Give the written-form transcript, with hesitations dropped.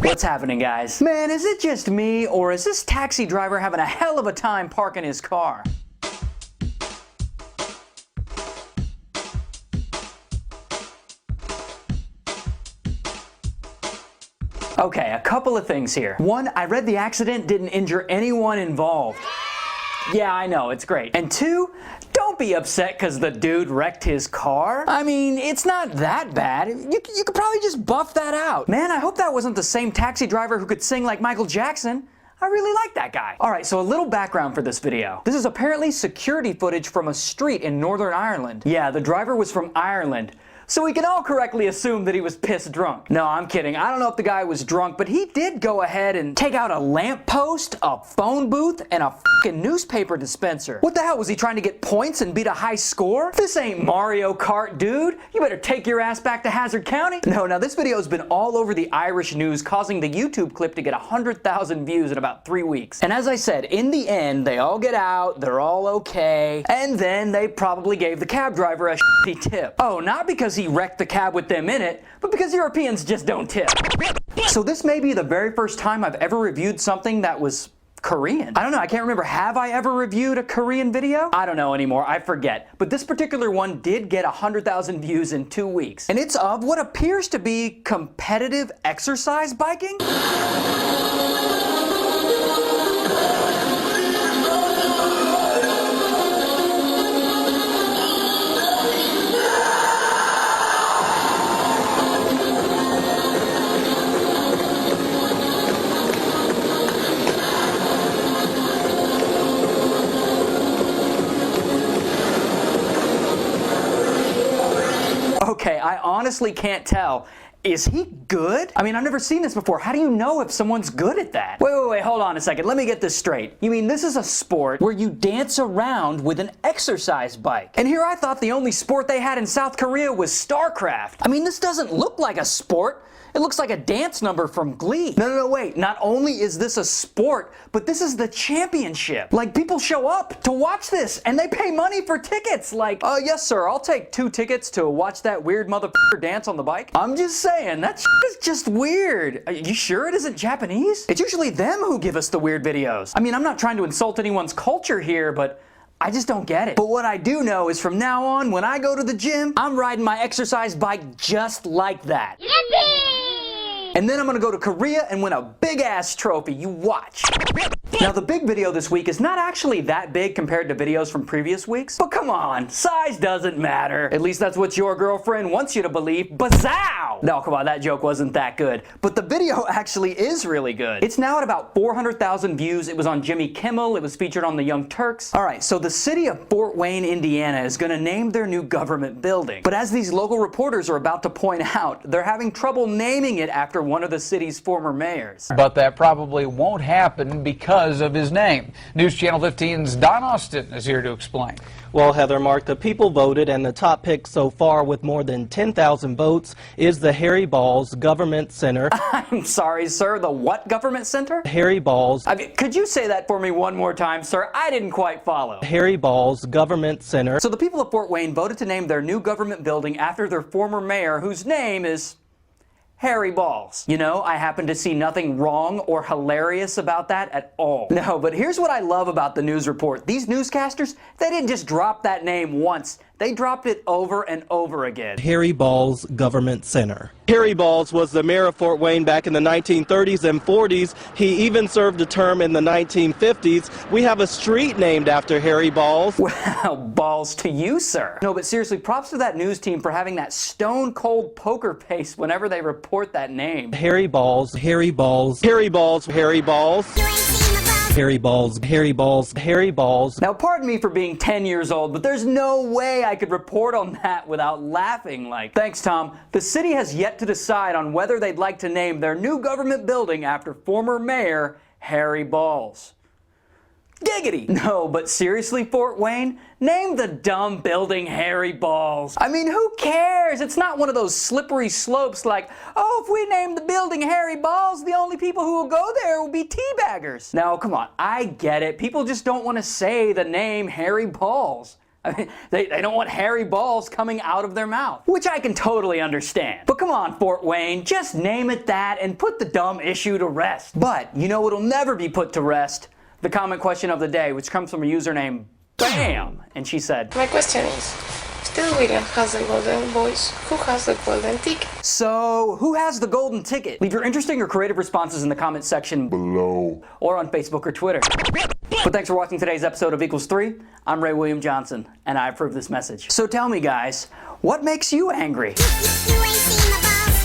What's happening, guys? Man, is it just me, or is this taxi driver having a hell of a time parking his car? Okay, a couple of things here. One, I read the accident didn't injure anyone involved. Yeah, I know, it's great. And two, don't be upset because the dude wrecked his car. I mean, it's not that bad. You could probably just buff that out. Man, I hope that wasn't the same taxi driver who could sing like Michael Jackson. I really like that guy. Alright, so a little background for this video. This is apparently security footage from a street in Northern Ireland. Yeah, the driver was from Ireland. So we can all correctly assume that he was pissed drunk. No, I'm kidding. I don't know if the guy was drunk, but he did go ahead and take out a lamppost, a phone booth, and a fucking newspaper dispenser. What the hell, was he trying to get points and beat a high score? This ain't Mario Kart, dude. You better take your ass back to Hazard County. No, now this video's been all over the Irish news, causing the YouTube clip to get 100,000 views in about 3 weeks. And as I said, in the end, they all get out, they're all okay, and then they probably gave the cab driver a shitty tip. Oh, not because he wrecked the cab with them in it, but because Europeans just don't tip. So this may be the very first time I've ever reviewed something that was Korean. I don't know, I can't remember, have I ever reviewed a Korean video? I don't know anymore, I forget. But this particular one did get 100,000 views in 2 weeks. And it's of what appears to be competitive exercise biking? Okay, I honestly can't tell. Is he good? I mean, I've never seen this before. How do you know if someone's good at that? Wait, hold on a second. Let me get this straight. You mean this is a sport where you dance around with an exercise bike? And here I thought the only sport they had in South Korea was StarCraft. I mean, this doesn't look like a sport. It looks like a dance number from Glee. No, wait. Not only is this a sport, but this is the championship. Like, people show up to watch this, and they pay money for tickets. Like, yes, sir, I'll take 2 tickets to watch that weird motherfucker dance on the bike. I'm just saying, that shit is just weird. Are you sure it isn't Japanese? It's usually them who give us the weird videos. I mean, I'm not trying to insult anyone's culture here, but I just don't get it. But what I do know is from now on, when I go to the gym, I'm riding my exercise bike just like that. Yippee! And then I'm gonna go to Korea and win a big ass trophy. You watch. Now the big video this week is not actually that big compared to videos from previous weeks, but come on, size doesn't matter. At least that's what your girlfriend wants you to believe. Bazow! No, come on, that joke wasn't that good. But the video actually is really good. It's now at about 400,000 views. It was on Jimmy Kimmel. It was featured on the Young Turks. Alright, so the city of Fort Wayne, Indiana is gonna name their new government building. But as these local reporters are about to point out, they're having trouble naming it after one of the city's former mayors. But that probably won't happen because of his name. News Channel 15's Don Austin is here to explain. Well, Heather, Mark, the people voted, and the top pick so far with more than 10,000 votes is the Harry Baals Government Center. I'm sorry, sir, the what government center? Harry Baals. Could you say that for me one more time, sir? I didn't quite follow. Harry Baals Government Center. So the people of Fort Wayne voted to name their new government building after their former mayor, whose name is Harry Baals. You know, I happen to see nothing wrong or hilarious about that at all. No, but here's what I love about the news report. These newscasters, they didn't just drop that name once. They dropped it over and over again. Harry Baals Government Center. Harry Baals was the mayor of Fort Wayne back in the 1930s and 40s. He even served a term in the 1950s. We have a street named after Harry Baals. Well, balls to you, sir. No, but seriously, props to that news team for having that stone cold poker face whenever they report that name. Harry Baals, Harry Baals, Harry Baals, Harry Baals. Harry Baals, Harry Baals, Harry Baals. Now, pardon me for being 10 years old, but there's no way I could report on that without laughing. Like, thanks, Tom. The city has yet to decide on whether they'd like to name their new government building after former mayor Harry Baals. Giggity! No, but seriously, Fort Wayne? Name the dumb building Harry Baals. I mean, who cares? It's not one of those slippery slopes like, oh, if we name the building Harry Baals, the only people who will go there will be teabaggers. Now, come on, I get it. People just don't want to say the name Harry Baals. I mean, they don't want hairy balls coming out of their mouth, which I can totally understand. But come on, Fort Wayne, just name it that and put the dumb issue to rest. But you know what'll never be put to rest? The comment question of the day, which comes from a user named BAM, and she said, My question is, still William has the golden voice, who has the golden ticket? so who has the golden ticket? Leave your interesting or creative responses in the comment section below or on Facebook or Twitter. But thanks for watching today's episode of Equals 3. I'm Ray William Johnson, and I approve this message. So tell me, guys, what makes you angry? You ain't seen my balls.